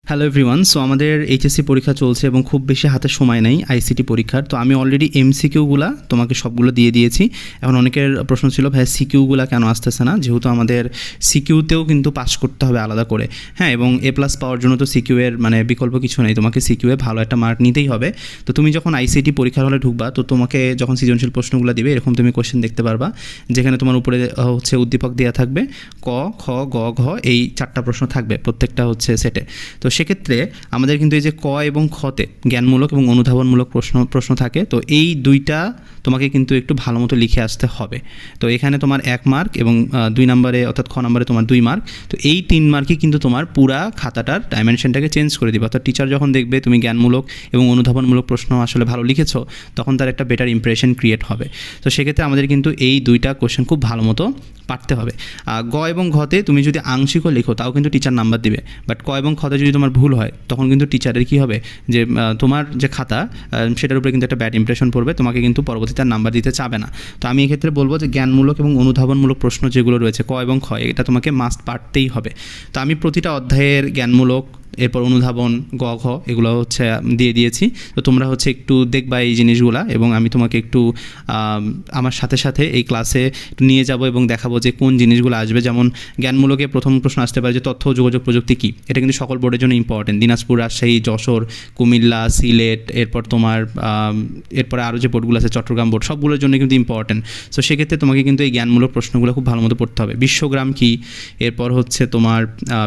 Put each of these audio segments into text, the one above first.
Hello everyone. So আমাদের HSC পরীক্ষা চলছে এবং খুব বেশি হাতে সময় নেই আইসিটি পরীক্ষার। তো আমি অলরেডি এমসিকিউগুলা তোমাকে সবগুলো দিয়ে দিয়েছি। এখন অনেকের প্রশ্ন ছিল ভাই সিকিউগুলা কেন আসতেছে না, যেহেতু আমাদের সিকিউতেও কিন্তু পাস করতে হবে আলাদা করে, হ্যাঁ। এবং এ প্লাস পাওয়ার জন্য তো সিকিউয়ের মানে বিকল্প কিছু নেই, তোমাকে সিকিউয়ে ভালো একটা মার্ক নিতেই হবে। তো তুমি যখন আইসিটি পরীক্ষার হলে ঢুকবা, তো তোমাকে যখন সৃজনশীল প্রশ্নগুলো দিবে এরকম তুমি কোশ্চেন দেখতে পারবা, যেখানে তোমার উপরে হচ্ছে উদ্দীপক দেওয়া থাকবে, ক খ গ ঘ এই 4টা প্রশ্ন থাকবে প্রত্যেকটা হচ্ছে সেটে। তো সেক্ষেত্রে আমাদের কিন্তু এই যে ক এবং খতে জ্ঞানমূলক এবং অনুধাবনমূলক প্রশ্ন থাকে। তো এই দুইটা তোমাকে কিন্তু একটু ভালো মতো লিখে আসতে হবে। তো এখানে তোমার 1 মার্ক এবং 2 নম্বরে অর্থাৎ খ নম্বরে তোমার 2 মার্ক। তো এই 3 মার্কই কিন্তু তোমার পুরা খাতাটার ডাইমেনশনটাকে চেঞ্জ করে দিবে। অর্থাৎ টিচার যখন দেখবে তুমি জ্ঞানমূলক এবং অনুধাবনমূলক প্রশ্ন আসলে ভালো লিখেছো, তখন তার একটা বেটার ইমপ্রেশন ক্রিয়েট হবে। তো সেক্ষেত্রে আমাদের কিন্তু এই দুইটা কোশ্চেন খুব ভালো মতো পারতে হবে। গ এবং ঘতে তুমি যদি আংশিকও লেখো তাও কিন্তু টিচার নাম্বার দিবে, বাট ক এবং খতে যদি তোমার ভুল হয় তখন কিন্তু টিচারের কী হবে, যে তোমার যে খাতা সেটার উপরে কিন্তু একটা ব্যাড ইমপ্রেশন পড়বে, তোমাকে কিন্তু পরবর্তীতে নাম্বার দিতে চাবে না। তো আমি এক্ষেত্রে বলবো যে জ্ঞানমূলক এবং অনুধাবনমূলক প্রশ্ন যেগুলো রয়েছে ক এবং খ, এটা তোমাকে মাস্ট পারতেই হবে। তো আমি প্রতিটা অধ্যায়ের জ্ঞানমূলক, এরপর অনুধাবন, গ ঘ এগুলো হচ্ছে দিয়ে দিয়েছি। তো তোমরা হচ্ছে একটু দেখবা এই জিনিসগুলা, এবং আমি তোমাকে একটু আমার সাথে সাথে এই ক্লাসে নিয়ে যাব এবং দেখাবো যে কোন জিনিসগুলো আসবে। যেমন জ্ঞানমূলকে প্রথম প্রশ্ন আসতে পারে যে তথ্য ও যোগাযোগ প্রযুক্তি কী। এটা কিন্তু সকল বোর্ডের জন্য ইম্পর্টেন্ট। দিনাজপুর, রাজশাহী, যশোর, কুমিল্লা, সিলেট, এরপর তোমার এরপরে আরও যে বোর্ডগুলো আছে চট্টগ্রাম বোর্ড, সবগুলোর জন্য কিন্তু ইম্পর্টেন্ট। সো সেক্ষেত্রে তোমাকে কিন্তু এই জ্ঞানমূলক প্রশ্নগুলো খুব ভালো মতো পড়তে হবে। বিশ্বগ্রাম কী, এরপর হচ্ছে তোমার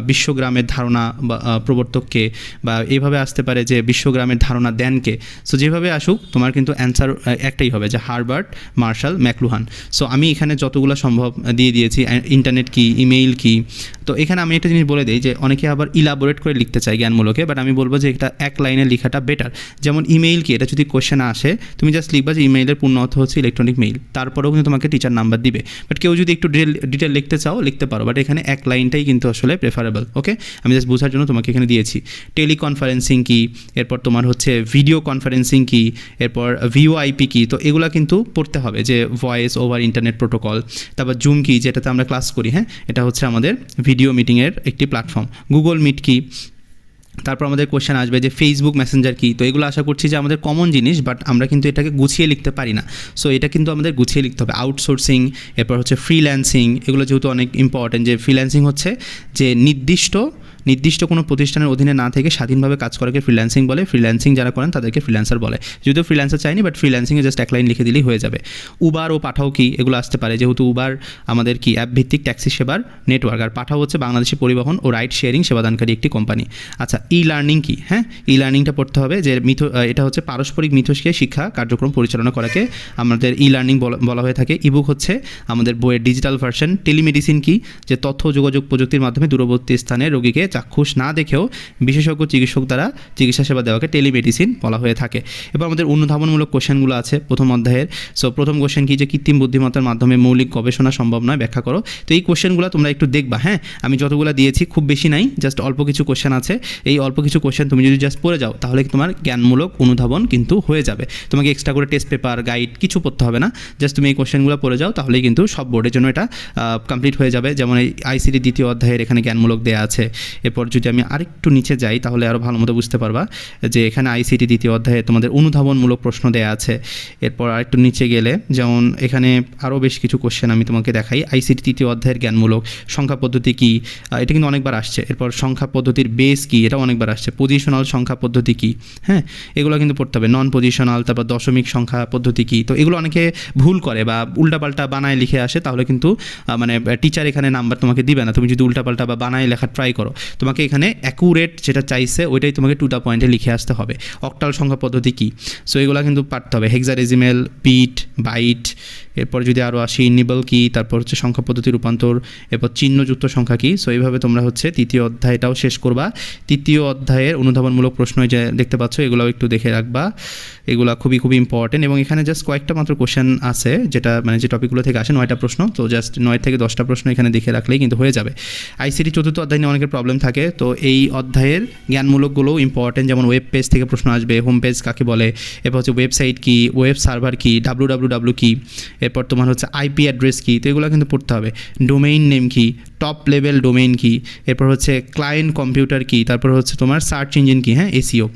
বিশ্বগ্রামের ধারণা বা প্রবর্তককে, বা এইভাবে আসতে পারে যে বিশ্বগ্রামের ধারণা দেনকে। সো যেভাবে আসুক তোমার কিন্তু অ্যান্সার একটাই হবে, যে হার্বার্ট মার্শাল ম্যাকলুহান। সো আমি এখানে যতগুলো সম্ভব দিয়ে দিয়েছি। ইন্টারনেট কি, ইমেইল কি। তো এখানে আমি একটা জিনিস বলে দিই যে অনেকে আবার ইলাবোরেট করে লিখতে চাই জ্ঞানমূলকে, বাট আমি বলবো যে এটা এক লাইনে লেখাটা বেটার। যেমন ইমেইল কি, এটা যদি কোশ্চেন আসে তুমি জাস্ট লিখবা যে ইমেইলের পূর্ণ অর্থ হচ্ছে ইলেকট্রনিক মেইল, তারপরেও কিন্তু তোমাকে টিচার নাম্বার দিবে। বাট কেউ যদি একটু ডিটেল লিখতে চাও লিখতে পারো, বাট এখানে এক লাইনটাই কিন্তু আসলে প্রেফারেবল। ওকে, আমি জাস্ট বোঝার জন্য তোমাকে এখানে দিয়েছি। টেলিকনফারেন্সিং কি, এরপর তোমার হচ্ছে ভিডিও কনফারেন্সিং কি, এরপর ভিওআইপি কি। তো এগুলো কিন্তু পড়তে হবে, যে ভয়েস ওভার ইন্টারনেট প্রোটোকল। তারপর জুম কি, যেটাতে আমরা ক্লাস করি, হ্যাঁ, এটা হচ্ছে আমাদের ভিডিও মিটিংয়ের একটি প্ল্যাটফর্ম। গুগল মিট কি। তারপর আমাদের কোশ্চেন আসবে যে ফেসবুক মেসেঞ্জার কি। তো এগুলো আশা করছি যে আমাদের কমন জিনিস, বাট আমরা কিন্তু এটাকে গুছিয়ে লিখতে পারি না। সো এটা কিন্তু আমাদের গুছিয়ে লিখতে হবে। আউটসোর্সিং, এরপর হচ্ছে ফ্রিল্যান্সিং, এগুলো যেহেতু অনেক ইম্পর্টেন্ট। যে ফ্রিল্যান্সিং হচ্ছে যে নির্দিষ্ট কোনো প্রতিষ্ঠানের অধীনে না থেকে স্বাধীনভাবে কাজ করাকে ফ্রিল্যান্সিং বলে। ফ্রিল্যান্সিং যারা করেন তাদেরকে ফ্রিল্যান্সার বলে। যদিও ফ্রিল্যান্সার চাইনি, বাট ফ্রিল্যান্সিংয়ে জাস্ট এক লাইন লিখে দিলেই হয়ে যাবে। উবার ও পাঠাও কি, এগুলো আসতে পারে, যেহেতু উবার আমাদের কি অ্যাপ ভিত্তিক ট্যাক্সি সেবার নেটওয়ার্ক, আর পাঠাও হচ্ছে বাংলাদেশি পরিবহন ও রাইড শেয়ারিং সেবাদানকারী একটি কোম্পানি। আচ্ছা, ই লার্নিং কি, হ্যাঁ, ই লার্নিংটা পড়তে হবে। যে এটা হচ্ছে পারস্পরিক মিথস্ক্রিয়া শিক্ষা কার্যক্রম পরিচালনা করাকে আমাদের ই লার্নিং বলা হয়ে থাকে। ইবুক হচ্ছে আমাদের বইয়ের ডিজিটাল ভার্সন। টেলিমেডিসিন কি, যে তথ্য যোগাযোগ প্রযুক্তির মাধ্যমে দূরবর্তী স্থানে রোগীকে চাক্ষুষ না দেখেও বিশেষজ্ঞ চিকিৎসক দ্বারা চিকিৎসা সেবা দেওয়াকে টেলিমেডিসিন বলা হয়ে থাকে। এবার আমাদের অনুধাবনমূলক কোশ্চেনগুলো আছে প্রথম অধ্যায়ের। সো প্রথম কোশ্চেন কি, যে কৃত্রিম বুদ্ধিমত্তার মাধ্যমে মৌলিক গবেষণা সম্ভব নয়, ব্যাখ্যা করো। তো এই কোশ্চেনগুলো তোমরা একটু দেখবা, হ্যাঁ। আমি যতগুলো দিয়েছি খুব বেশি নাই, জাস্ট অল্প কিছু কোশ্চেন আছে। এই অল্প কিছু কোশ্চেন তুমি যদি জাস্ট পড়ে যাও তাহলে তোমার জ্ঞানমূলক অনুধাবন কিন্তু হয়ে যাবে। তোমাকে এক্সট্রা করে টেস্ট পেপার, গাইড কিছু পড়তে হবে না। জাস্ট তুমি এই কোশ্চেনগুলো পড়ে যাও তাহলেই কিন্তু সব বোর্ডের জন্য এটা কমপ্লিট হয়ে যাবে। যেমন এই আইসিটি দ্বিতীয় অধ্যায়ের এখানে জ্ঞানমূলক দেওয়া আছে। এরপর যদি আমি আরেকটু নিচে যাই তাহলে আরও ভালো মতো বুঝতে পারবা যে এখানে আইসিটি দ্বিতীয় অধ্যায়ে তোমাদের অনুধাবনমূলক প্রশ্ন দেওয়া আছে। এরপর আরেকটু নিচে গেলে যেমন এখানে আরও বেশ কিছু কোশ্চেন আমি তোমাকে দেখাই। আইসিটি তৃতীয় অধ্যায়ের জ্ঞানমূলক। সংখ্যা পদ্ধতি কী, এটা কিন্তু অনেকবার আসছে। এরপর সংখ্যা পদ্ধতির বেস কী, এটাও অনেকবার আসছে। পজিশনাল সংখ্যা পদ্ধতি কী, হ্যাঁ, এগুলো কিন্তু পড়তে হবে। নন পজিশনাল, তারপর দশমিক সংখ্যা পদ্ধতি কী। তো এগুলো অনেকে ভুল করে বা উল্টাপাল্টা বানায় লিখে আসে, তাহলে কিন্তু মানে টিচার এখানে নাম্বার তোমাকে দিবে না। তুমি যদি উল্টাপাল্টা বা বানায় লেখা ট্রাই করো, তোমাকে এখানে অ্যাকুরেট যেটা চাইছে ওইটাই তোমাকে 2টা পয়েন্টে লিখে আসতে হবে। অক্টাল সংখ্যা পদ্ধতি কী। সো এগুলো কিন্তু পারতে হবে। Hexadecimal, bit, byte. এরপর যদি আরও আসি নিবল কী, তারপর হচ্ছে সংখ্যা পদ্ধতি রূপান্তর, এরপর চিহ্নযুক্ত সংখ্যা কী। সো এইভাবে তোমরা হচ্ছে তৃতীয় অধ্যায়টাও শেষ করবা। তৃতীয় অধ্যায়ের অনুধাবনমূলক প্রশ্ন যে দেখতে পাচ্ছ এগুলোও একটু দেখে রাখবা। এগুলো খুবই ইম্পর্টেন্ট, এবং এখানে জাস্ট কয়েকটা মাত্র কোশ্চেন আছে, যেটা মানে যে টপিকগুলো থেকে আসে 9টা প্রশ্ন। তো জাস্ট 9 থেকে 10টা প্রশ্ন এখানে দেখে রাখলেই কিন্তু হয়ে যাবে। আইসিটি চতুর্থ অধ্যায় নিয়ে অনেকের প্রবলেম থাকে, তো এই অধ্যায়ের জ্ঞানমূলকগুলোও ইম্পর্টেন্ট। যেমন ওয়েব পেজ থেকে প্রশ্ন আসবে, হোম পেজ কাকে বলে, এরপর হচ্ছে ওয়েবসাইট কী, ওয়েব সার্ভার কী, www কী, এরপর তোমার হচ্ছে আইপি অ্যাড্রেস কী, তো এগুলো কিন্তু পড়তে হবে। ডোমেইন নেম কী, টপ লেভেল ডোমেইন কী, এরপর হচ্ছে ক্লায়েন্ট কম্পিউটার কী, তারপর হচ্ছে তোমার সার্চ ইঞ্জিন কী, হ্যাঁ এসইও,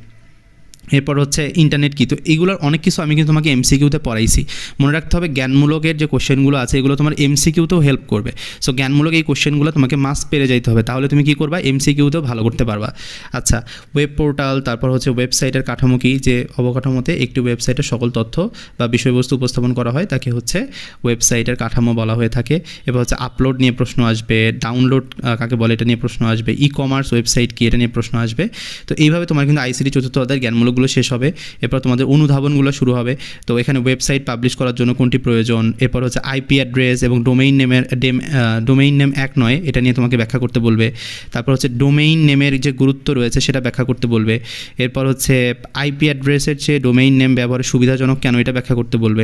এরপর হচ্ছে ইন্টারনেট কী। তো এগুলোর অনেক কিছু আমি কিন্তু তোমাকে এমসিকিউতে পড়াইছি। মনে রাখতে হবে জ্ঞানমূলকের যে কোশ্চেনগুলো আছে এগুলো তোমার এমসিকিউতেও হেল্প করবে। সো জ্ঞানমূলক এই কোশ্চেনগুলো তোমাকে মাস্ট পেরে যাইতে হবে, তাহলে তুমি কী করবা, এমসিকিউতেও ভালো করতে পারবা। আচ্ছা, ওয়েব পোর্টাল, তারপর হচ্ছে ওয়েবসাইটের কাঠামো কী, যে অবকাঠামোতে একটি ওয়েবসাইটের সকল তথ্য বা বিষয়বস্তু উপস্থাপন করা হয় তাকে হচ্ছে ওয়েবসাইটের কাঠামো বলা হয়ে থাকে। এবার হচ্ছে আপলোড নিয়ে প্রশ্ন আসবে, ডাউনলোড কাকে বলে এটা নিয়ে প্রশ্ন আসবে, ই কমার্স ওয়েবসাইট কী এটা নিয়ে প্রশ্ন আসবে। তো এইভাবে তোমার কিন্তু আইসিটি চতুর্থ অধ্যায়ের জ্ঞানমূলকগুলো শেষ হবে। এরপর তোমাদের অনুধাবনগুলো শুরু হবে। তো এখানে ওয়েবসাইট পাবলিশ করার জন্য কোনটি প্রয়োজন, এরপর হচ্ছে আইপি অ্যাড্রেস এবং ডোমেইন নেম এক নয় এটা নিয়ে তোমাকে ব্যাখ্যা করতে বলবে। তারপর হচ্ছে ডোমেইন নেমের যে গুরুত্ব রয়েছে সেটা ব্যাখ্যা করতে বলবে। এরপর হচ্ছে আইপি অ্যাড্রেসের চেয়ে ডোমেইন নেম ব্যবহারের সুবিধাজনক কেন এটা ব্যাখ্যা করতে বলবে।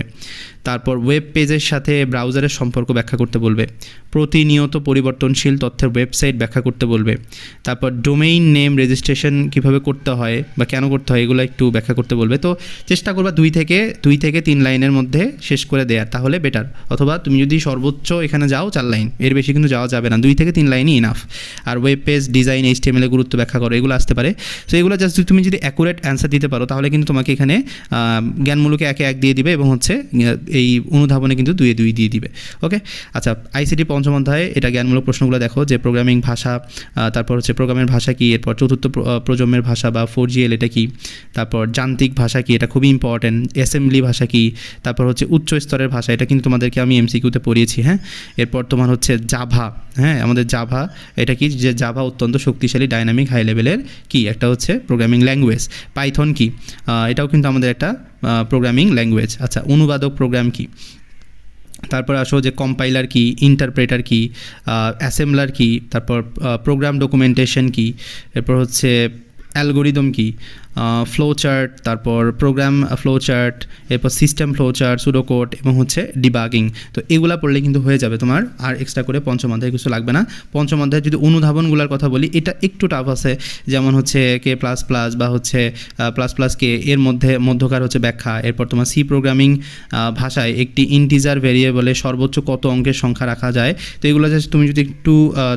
তারপর ওয়েব পেজের সাথে ব্রাউজারের সম্পর্ক ব্যাখ্যা করতে বলবে। প্রতিনিয়ত পরিবর্তনশীল তথ্যের ওয়েবসাইট ব্যাখ্যা করতে বলবে। তারপর ডোমেইন নেম রেজিস্ট্রেশন কীভাবে করতে হয় বা কেন করতে হয় এগুলো একটু ব্যাখ্যা করতে বলবে। তো চেষ্টা করবা 2 থেকে 3 লাইনের মধ্যে শেষ করে দেওয়ার, তাহলে বেটার। অথবা তুমি যদি সর্বোচ্চ এখানে যাও 4 লাইন, এর বেশি কিন্তু যাওয়া যাবে না, 2 থেকে 3 লাইনই ইনাফ। আর ওয়েব পেজ ডিজাইন, এইচটিএমএল এর গুরুত্ব ব্যাখ্যা করো, এগুলো আসতে পারে। তো এগুলো জাস্ট তুমি যদি অ্যাকুরেট অ্যান্সার দিতে পারো তাহলে কিন্তু তোমাকে এখানে জ্ঞানমূলকে 1 দিয়ে দিবে এবং হচ্ছে এই অনুধাবনে কিন্তু 2 দিয়ে দিবে। ওকে, আচ্ছা, আইসিটি পঞ্চম অধ্যায়ে এটা জ্ঞানমূলক প্রশ্নগুলো দেখো, যে প্রোগ্রামিং ভাষা, তারপর হচ্ছে প্রোগ্রামের ভাষা কী, এরপর চতুর্থ প্রজন্মের ভাষা বা 4GL এটা কী, তারপর যান্ত্রিক ভাষা কী, এটা খুবই ইম্পর্টেন্ট, অ্যাসেম্বলি ভাষা কী, তারপর হচ্ছে উচ্চ স্তরের ভাষা, এটা কিন্তু তোমাদেরকে আমি এমসিকিউতে পড়িয়েছি। হ্যাঁ, এরপর তোমার হচ্ছে জাভা, হ্যাঁ আমাদের জাভা এটা কি, যে জাভা অত্যন্ত শক্তিশালী ডাইনামিক হাই লেভেলের কি একটা হচ্ছে প্রোগ্রামিং ল্যাঙ্গুয়েজ। পাইথন কি, এটাও কিন্তু আমাদের একটা প্রোগ্রামিং ল্যাঙ্গুয়েজ। আচ্ছা, অনুবাদক প্রোগ্রাম কি, তারপর আসো যে কম্পাইলার কি, ইন্টারপ্রেটার কি, অ্যাসেম্বলার কি, তারপর প্রোগ্রাম ডকুমেন্টেশন কি, এরপর হচ্ছে অ্যালগোরিদম কি, ফ্লো চার্ট, তারপর প্রোগ্রাম ফ্লো চার্ট, এরপর সিস্টেম ফ্লো চার্ট, সুডোকোড এবং হচ্ছে ডিবাগিং। তো এগুলা পড়লে কিন্তু হয়ে যাবে তোমার, আর এক্সট্রা করে পঞ্চম অধ্যায়ে কিছু লাগবে না। পঞ্চম অধ্যায়ে যদি অনুধাবনগুলোর কথা বলি, এটা একটু টাফ আছে, যেমন হচ্ছে কে প্লাস প্লাস বা হচ্ছে প্লাস প্লাস কে এর মধ্যকার হচ্ছে ব্যাখ্যা। এরপর তোমার সি প্রোগ্রামিং ভাষায় একটি ইন্টিজার ভেরিয়েবলে সর্বোচ্চ কত অঙ্কের সংখ্যা রাখা যায়। তো এগুলো জাস্ট তুমি যদি একটু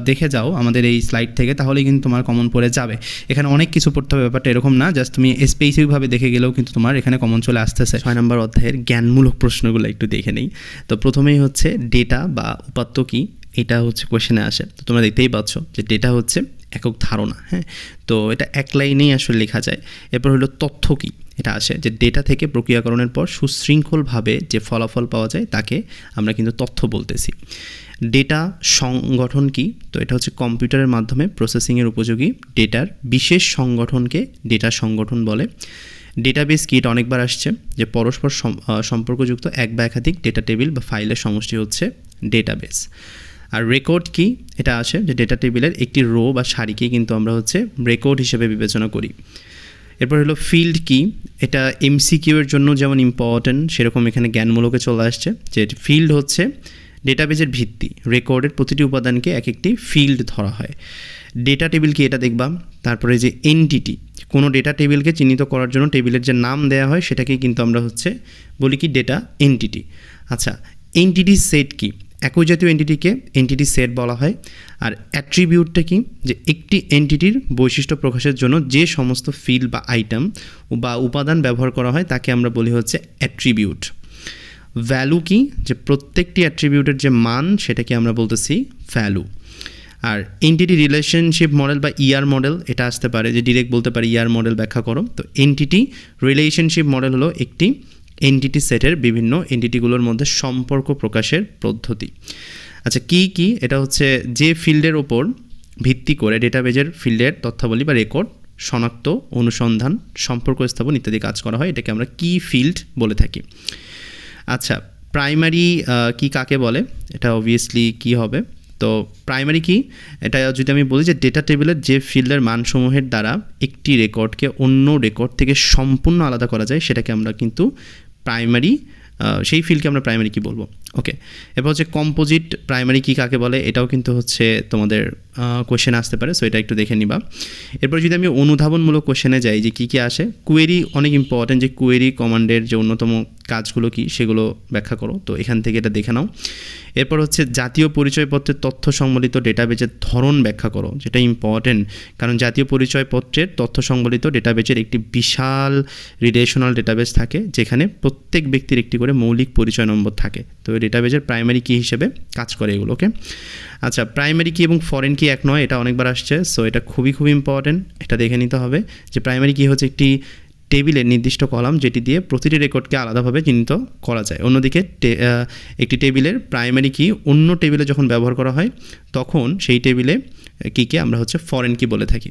দেখে যাও আমাদের এই স্লাইড থেকে, তাহলে কিন্তু তোমার কমন পড়ে যাবে। এখানে অনেক কিছু পড়তে হবে, ব্যাপারটা এরকম না, জাস্ট তুমি স্পেসিফিকভাবে দেখে গেলেও কিন্তু তোমার এখানে কমন চলে আসতেছে। 6 নম্বর অধ্যায়ের জ্ঞানমূলক প্রশ্নগুলো একটু দেখে নেই। তো প্রথমেই হচ্ছে ডেটা বা উপাত্ত কি, এটা হচ্ছে কোয়েশ্চেনে আসে। তো তোমরা দেখতেই পাচ্ছ যে ডেটা হচ্ছে একক ধারণা, হ্যাঁ, তো এটা এক লাইনেই আসলে লেখা যায়। এরপর হলো তথ্য কি, এটা আসে যে ডেটা থেকে প্রক্রিয়াকরণের পর সুশৃঙ্খলভাবে যে ফলাফল পাওয়া যায় তাকে আমরা কিন্তু তথ্য বলতেছি। ডেটা সংগঠন কি, তো এটা হচ্ছে কম্পিউটারের মাধ্যমে প্রসেসিংয়ের উপযোগী ডেটার বিশেষ সংগঠনকে ডেটা সংগঠন বলে। ডেটাবেস কি, এটা অনেকবার আসছে, যে পরস্পর সম্পর্কযুক্ত এক বা একাধিক ডেটা টেবিল বা ফাইলের সমষ্টি হচ্ছে ডেটাবেস। আর রেকর্ড কি, এটা আসে যে ডেটা টেবিলের একটি রো বা সারিকে কিন্তু আমরা হচ্ছে রেকর্ড হিসেবে বিবেচনা করি। এরপর হলো ফিল্ড কি, এটা এমসিকিউ এর জন্য যেমন ইম্পর্টেন্ট সেরকম এখানে জ্ঞানমূলকে চলে আসছে, যে ফিল্ড হচ্ছে ডেটাবেজের ভিত্তি, রেকর্ডের প্রতিটি উপাদানকে এক একটি ফিল্ড ধরা হয়। ডেটা টেবিল কি, এটা দেখবা। তারপরে যে এনটিটি, কোনো ডেটা টেবিলকে চিহ্নিত করার জন্য টেবিলের যে নাম দেওয়া হয় সেটাকেই কিন্তু আমরা হচ্ছে বলি কি ডেটা এনটিটি। আচ্ছা, এনটিটি সেট কি, একই জাতীয় এনটিটিকে এনটিটি সেট বলা হয়। আর অ্যাট্রিবিউটটা কি, যে একটি এনটিটির বৈশিষ্ট্য প্রকাশের জন্য যে সমস্ত ফিল্ড বা আইটেম বা উপাদান ব্যবহার করা হয় তাকে আমরা বলি হচ্ছে অ্যাট্রিবিউট। ভ্যালু কি, যে প্রত্যেকটি অ্যাট্রিবিউটের যে মান সেটাকে আমরা বলতেছি ভ্যালু। আর এনটিটি রিলেশনশিপ মডেল বা ইআর মডেল, এটা আসতে পারে যে ডিরেক্ট বলতে পারে ইআর মডেল ব্যাখ্যা করো। তো এনটিটি রিলেশনশিপ মডেল হলো একটি এনটিটি সেটের বিভিন্ন এনটিটিগুলোর মধ্যে সম্পর্ক প্রকাশের পদ্ধতি। আচ্ছা, কি, এটা হচ্ছে যে ফিল্ডের ওপর ভিত্তি করে ডেটাবেজের ফিল্ডের তথ্যাবলী বা রেকর্ড শনাক্ত, অনুসন্ধান, সম্পর্ক স্থাপন ইত্যাদি কাজ করা হয়, এটাকে আমরা কি ফিল্ড বলে থাকি। আচ্ছা, প্রাইমারি কি কাকে বলে, এটা অবভিয়াসলি কি হবে। তো প্রাইমারি কি, এটা যদি আমি বলি যে ডেটা টেবিলের যে ফিল্ডের মানসমূহের দ্বারা একটি রেকর্ডকে অন্য রেকর্ড থেকে সম্পূর্ণ আলাদা করা যায় সেটাকে আমরা কিন্তু প্রাইমারি, সেই ফিল্ডকে আমরা প্রাইমারি কি বলবো। ওকে, এরপর হচ্ছে কম্পোজিট প্রাইমারি কি কাকে বলে, এটাও কিন্তু হচ্ছে তোমাদের কোয়েশ্চেন আসতে পারে, সো এটা একটু দেখে নিবা। এরপর যদি আমি অনুধাবনমূলক কোয়েশ্চেনে যাই যে কী কী আসে, কোয়েরি অনেক ইম্পর্টেন্ট, যে কোয়েরি কমান্ডের যে অন্যতম কাজগুলো কী সেগুলো ব্যাখ্যা করো। তো এখান থেকে এটা দেখে নাও। এরপর হচ্ছে জাতীয় পরিচয়পত্রের তথ্য সম্বলিত ডেটাবেজের ধরন ব্যাখ্যা করো, যেটা ইম্পর্টেন্ট, কারণ জাতীয় পরিচয়পত্রের তথ্য সম্বলিত ডেটাবেজের একটি বিশাল রিলেশনাল ডেটাবেজ থাকে, যেখানে প্রত্যেক ব্যক্তির একটি করে মৌলিক পরিচয় নম্বর থাকে। তো এই ডেটাবেজের প্রাইমারি কি হিসেবে কাজ করে এগুলোকে। আচ্ছা, প্রাইমারি কি এবং ফরেন কি এক নয়, এটা অনেকবার আসছে, সো এটা খুবই ইম্পর্টেন্ট, এটা দেখে নিতে হবে যে প্রাইমারি কি হচ্ছে একটি টেবিলের নির্দিষ্ট কলাম যেটি দিয়ে প্রতিটি রেকর্ডকে আলাদাভাবে চিহ্নিত করা যায়। অন্যদিকে একটি টেবিলের প্রাইমারি কি অন্য টেবিলে যখন ব্যবহার করা হয় তখন সেই টেবিলে কীকে আমরা হচ্ছে ফরেন কি বলে থাকি।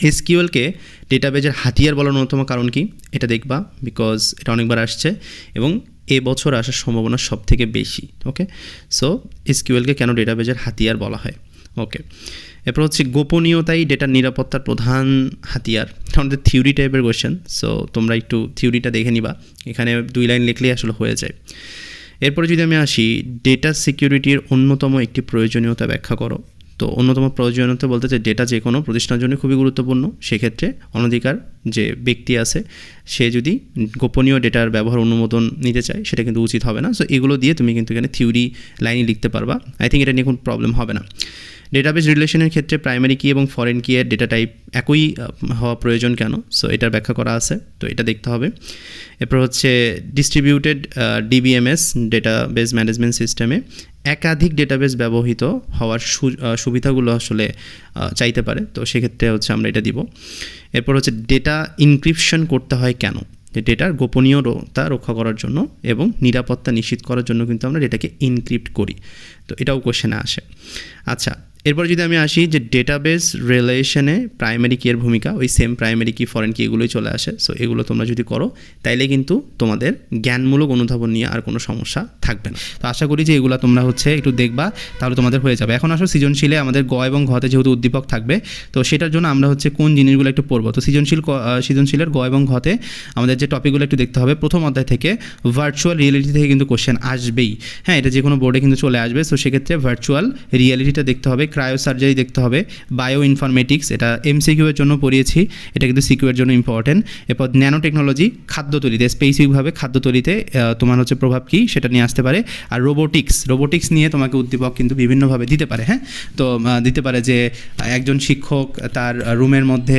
এসকিউএলকে ডেটাবেজের হাতিয়ার বলার অন্যতম কারণ কি, এটা দেখবা, বিকজ এটা অনেকবার আসছে এবং এবছর আসার সম্ভাবনা সব থেকে বেশি। ওকে, সো এসকিউএলকে কেন ডেটাবেজের হাতিয়ার বলা হয়। ওকে, এরপর হচ্ছে গোপনীয়তাই ডেটার নিরাপত্তার প্রধান হাতিয়ার। আমাদের থিওরি টাইপের কোয়েশ্চেন, সো তোমরা একটু থিওরিটা দেখে নিবা, এখানে 2 লাইন লিখলেই আসলে হয়ে যায়। এরপরে যদি আমি আসি, ডেটা সিকিউরিটির অন্যতম একটি প্রয়োজনীয়তা ব্যাখ্যা করো। তো অন্যতম প্রয়োজনীয়তা বলতে যে ডেটা যে কোনো প্রতিষ্ঠানের জন্য খুবই গুরুত্বপূর্ণ, সেক্ষেত্রে অনধিকার যে ব্যক্তি আছে সে যদি গোপনীয় ডেটার ব্যবহার অনুমোদন নিতে চায় সেটা কিন্তু উচিত হবে না। সো এগুলো দিয়ে তুমি কিন্তু এখানে থিওরি লাইনে লিখতে পারবা, আই থিঙ্ক এটা নিয়ে কোনো প্রবলেম হবে না। ডেটাবেজ রিলেশনের ক্ষেত্রে প্রাইমারি কি এবং ফরেন কি এর ডেটা টাইপ একই হওয়া প্রয়োজন কেন, সো এটার ব্যাখ্যা করা আছে, তো এটা দেখতে হবে। এরপর হচ্ছে ডিস্ট্রিবিউটেড ডিবিএমএস ডেটাবেজ ম্যানেজমেন্ট সিস্টেমে একাধিক ডেটাবেজ ব্যবহৃত হওয়ার সুবিধাগুলো আসলে চাইতে পারে, তো সেক্ষেত্রে হচ্ছে আমরা এটা দিব। এরপর হচ্ছে ডেটা ইনক্রিপশন করতে হয় কেন, ডেটার গোপনীয়তা রক্ষা করার জন্য এবং নিরাপত্তা নিশ্চিত করার জন্য কিন্তু আমরা ডেটাকে ইনক্রিপ্ট করি, তো এটাও কোশ্চেনে আসে। আচ্ছা, এরপর যদি আমি আসি যে ডেটাবেজ রিলেশনে প্রাইমারি কি এর ভূমিকা, ওই সেম প্রাইমারি কি ফরেন কি এগুলোই চলে আসে। সো এগুলো তোমরা যদি করো তাইলে কিন্তু তোমাদের জ্ঞানমূলক অনুধাবন নিয়ে আর কোনো সমস্যা থাকবে না। তো আশা করি যে এগুলো তোমরা হচ্ছে একটু দেখবা, তাহলে তোমাদের হয়ে যাবে। এখন আসলে সৃজনশীলে আমাদের গ এবং ঘতে যেহেতু উদ্দীপক থাকবে, তো সেটার জন্য আমরা হচ্ছে কোন জিনিসগুলো একটু পড়বো। তো সৃজনশীলের গ এবং ঘতে আমাদের যে টপিকগুলো একটু দেখতে হবে, প্রথম অধ্যায় থেকে ভার্চুয়াল রিয়েলিটি থেকে কিন্তু কোশ্চেন আসবেই। হ্যাঁ, এটা যে কোনো বোর্ডে কিন্তু চলে আসবে। সো সেক্ষেত্রে ভার্চুয়াল রিয়েলিটিটা দেখতে হবে, ক্রায়োসার্জারি দেখতে হবে, বায়ো ইনফরমেটিক্স, এটা এমসিকিউ এর জন্য পড়িয়েছি, এটা কিন্তু সিকিউ এর জন্য ইম্পর্টেন্ট। এরপর ন্যানো টেকনোলজি, খাদ্য তৈরিতে স্পেসিফিকভাবে খাদ্য তৈরিতে তোমার হচ্ছে প্রভাব কী সেটা নিয়ে আসতে পারে। আর রোবোটিক্স নিয়ে তোমাকে উদ্দীপক কিন্তু বিভিন্নভাবে দিতে পারে। হ্যাঁ, তো দিতে পারে যে একজন শিক্ষক তার রুমের মধ্যে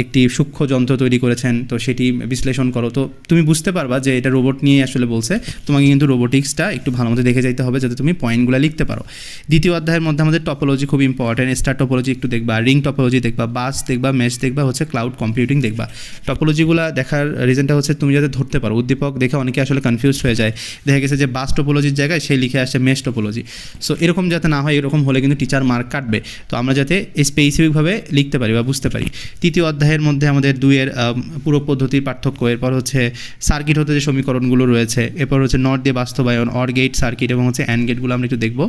একটি সূক্ষ্ম যন্ত্র তৈরি করেছেন, তো সেটি বিশ্লেষণ করো, তো তুমি বুঝতে পারবা যে এটা রোবট নিয়ে আসলে বলছে। তোমাকে কিন্তু রোবোটিক্সটা একটু ভালো মতো দেখে যাইতে হবে যাতে তুমি পয়েন্টগুলো লিখতে পারো। দ্বিতীয় অধ্যায়ের মধ্যে আমাদের টপোলজি খুব ইম্পর্টেন্ট, স্টার টপোলজি একটু দেখবা, রিং টপোলজি দেখবা, বাস দেখবা, মেশ দেখবা, হচ্ছে ক্লাউড কম্পিউটিং দেখবা। টপোলজিগুলো দেখার রিজনটা হচ্ছে তুমি যাতে ধরতে পারো, উদ্দীপক দেখে অনেকে আসলে কনফিউজ হয়ে যায়, দেখা গেছে যে বাস টপোলজির জায়গায় সে লিখে আসছে মেশ টপোলজি। সো এরকম যাতে না হয়, এরকম হলে কিন্তু টিচার মার্ক কাটবে। তো আমরা যাতে স্পেসিফিকভাবে লিখতে পারি বা বুঝতে পারি। তৃতীয় অধ্যায়ের মধ্যে আমাদের 2-এর পুরো পদ্ধতির পার্থক্য, এরপর হচ্ছে সার্কিট হতে যে সমীকরণগুলো রয়েছে, এরপর হচ্ছে নট দিয়ে বাস্তবায়ন, অর গেট, সার্কিট এবং হচ্ছে অ্যান্ড গেটগুলো আমরা একটু দেখবো।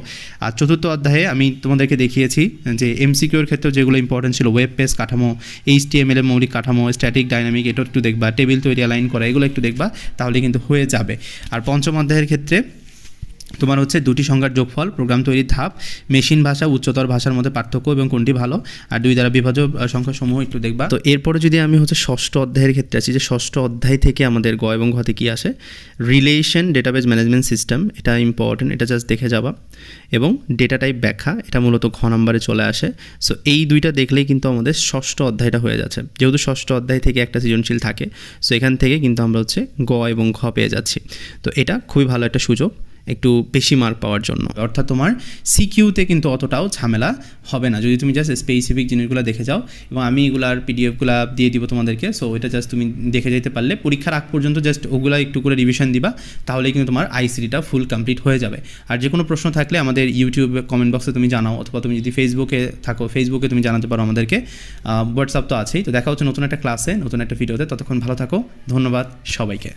আর চতুর্থ অধ্যায়ে আমি তোমাদেরকে দেখিয়েছি যে এমসিকিউর ক্ষেত্রে যেগুলো ইম্পর্টেন্ট ছিল, ওয়েব পেজ কাঠামো, HTML এর মৌলিক কাঠামো, স্ট্যাটিক ডাইনামিক, এটা একটু দেখবা, টেবিল তৈরি অ্যালাইন করা, এগুলো একটু দেখবা, তাহলে কিন্তু হয়ে যাবে। আর পঞ্চম অধ্যায়ের ক্ষেত্রে তোমার হচ্ছে 2টি সংখ্যার যোগফল, প্রোগ্রাম তৈরির ধাপ, মেশিন ভাষা উচ্চতর ভাষার মধ্যে পার্থক্য এবং কোনটি ভালো, আর 2 দ্বারা বিভাজ্য সংখ্যাসমূহ একটু দেখবা। তো এরপরে যদি আমি হচ্ছে ষষ্ঠ অধ্যায়ের ক্ষেত্রে আছি, যে ষষ্ঠ অধ্যায় থেকে আমাদের গ এবং ঘতে কী আসে, রিলেশন ডেটাবেজ ম্যানেজমেন্ট সিস্টেম, এটা ইম্পর্টেন্ট, এটা জাস্ট দেখে যাবা। এবং ডেটা টাইপ ব্যাখ্যা, এটা মূলত ঘ নম্বরে চলে আসে। সো এই 2টা দেখলেই কিন্তু আমাদের ষষ্ঠ অধ্যায়টা হয়ে যাচ্ছে, যেহেতু ষষ্ঠ অধ্যায় থেকে একটা সৃজনশীল থাকে। সো এখান থেকে কিন্তু আমরা হচ্ছে গ এবং ঘ পেয়ে যাচ্ছি। তো এটা খুবই ভালো একটা সুযোগ একটু বেশি মার্ক পাওয়ার জন্য, অর্থাৎ তোমার সিকিউতে কিন্তু অতটাও ঝামেলা হবে না যদি তুমি জাস্ট স্পেসিফিক জিনিসগুলো দেখে যাও। এবং আমি এগুলার পিডিএফগুলো দিয়ে দিব তোমাদেরকে, সো ওইটা জাস্ট তুমি দেখে যেতে পারলে পরীক্ষার আগ পর্যন্ত জাস্ট ওগুলো একটু করে রিভিশন দিবা, তাহলে কিন্তু তোমার আইসিটিটা ফুল কমপ্লিট হয়ে যাবে। আর যে কোনো প্রশ্ন থাকলে আমাদের ইউটিউব কমেন্ট বক্সে তুমি জানাও, অথবা তুমি যদি ফেসবুকে থাকো ফেসবুকে তুমি জানাতে পারো আমাদেরকে, হোয়াটসঅ্যাপ তো আছেই। তো দেখা হচ্ছে নতুন একটা ক্লাসে, নতুন একটা ভিডিওতে, ততক্ষণ ভালো থাকো, ধন্যবাদ সবাইকে।